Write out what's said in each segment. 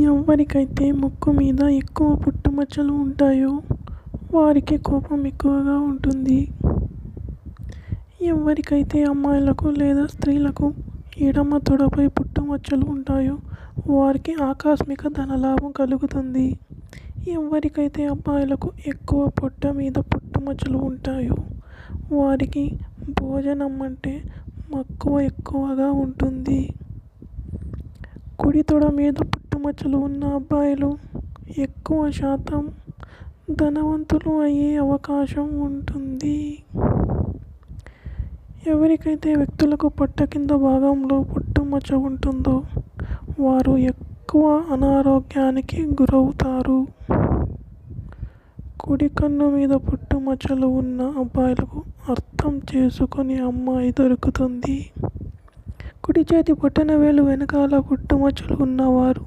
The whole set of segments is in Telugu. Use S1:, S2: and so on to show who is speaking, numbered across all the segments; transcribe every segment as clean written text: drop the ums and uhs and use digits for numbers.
S1: ఎవరికైతే ముక్కు మీద ఎక్కువ పుట్టుమచ్చలు ఉంటాయో వారికి కోపం ఎక్కువగా ఉంటుంది. ఎవరికైతే అమ్మాయిలకు లేదా స్త్రీలకు ఎడమ తొడపై పుట్టుమచ్చలు ఉంటాయో వారికి ఆకస్మిక ధనలాభం కలుగుతుంది. ఎవరికైతే అబ్బాయిలకు ఎక్కువ పొట్ట మీద పుట్టుమచ్చలు ఉంటాయో వారికి భోజనం అంటే మక్కువ ఎక్కువగా ఉంటుంది. కుడి తొడ మీద పుట్టుమచ్చలు ఉన్న అబ్బాయిలు ఎక్కువ శాతం ధనవంతులు అయ్యే అవకాశం ఉంటుంది. ఎవరికైతే వ్యక్తులకు పొట్ట కింద భాగంలో పుట్టుమచ్చ ఉంటుందో వారు ఎక్కువ అనారోగ్యానికి గురవుతారు. కుడి కన్ను మీద పుట్టుమచ్చలు ఉన్న అబ్బాయిలకు అర్థం చేసుకునే అమ్మాయి దొరుకుతుంది. కుడి చేతి బొటనవేలు వెనకాల పుట్టుమచ్చలు ఉన్నవారు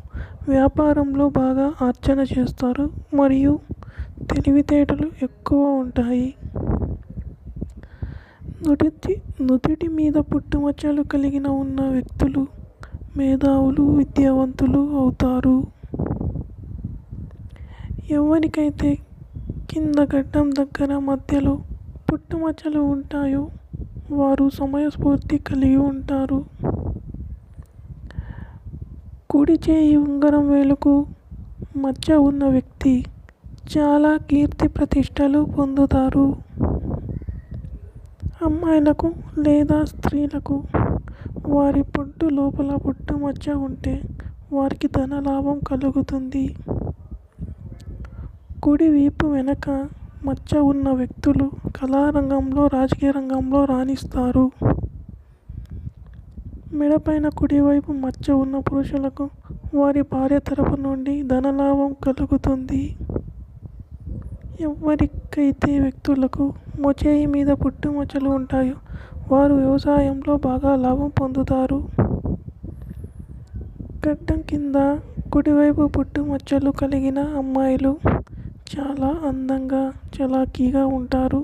S1: వ్యాపారంలో బాగా ఆర్జన చేస్తారు మరియు తెలివితేటలు ఎక్కువ ఉంటాయి. నుదిటి మీద పుట్టుమచ్చలు కలిగిన ఉన్న వ్యక్తులు మేధావులు, విద్యావంతులు అవుతారు. ఎవరికైతే కింద గడ్డం దగ్గర మధ్యలో పుట్టుమచ్చలు ఉంటాయో వారు సమయస్ఫూర్తి కలిగి ఉంటారు. కుడి చేయి ఉంగరం వేలుకు మచ్చ ఉన్న వ్యక్తి చాలా కీర్తి ప్రతిష్టలు పొందుతారు. అమ్మాయిలకు లేదా స్త్రీలకు వారి పొట్టు లోపల పుట్టుమచ్చ ఉంటే వారికి ధనలాభం కలుగుతుంది. కుడి వీపు వెనక మచ్చ ఉన్న వ్యక్తులు కళారంగంలో, రాజకీయ రంగంలో రాణిస్తారు. మెడపైన కుడివైపు మచ్చ ఉన్న పురుషులకు వారి భార్య తరపు నుండి ధనలాభం కలుగుతుంది. ఎవరికైతే వ్యక్తులకు మోచేయి మీద పుట్టుమచ్చలు ఉంటాయో వారు వ్యవసాయంలో బాగా లాభం పొందుతారు. గడ్డం కింద కుడివైపు పుట్టుమచ్చలు కలిగిన అమ్మాయిలు చాలా అందంగా, చలాకీగా ఉంటారు.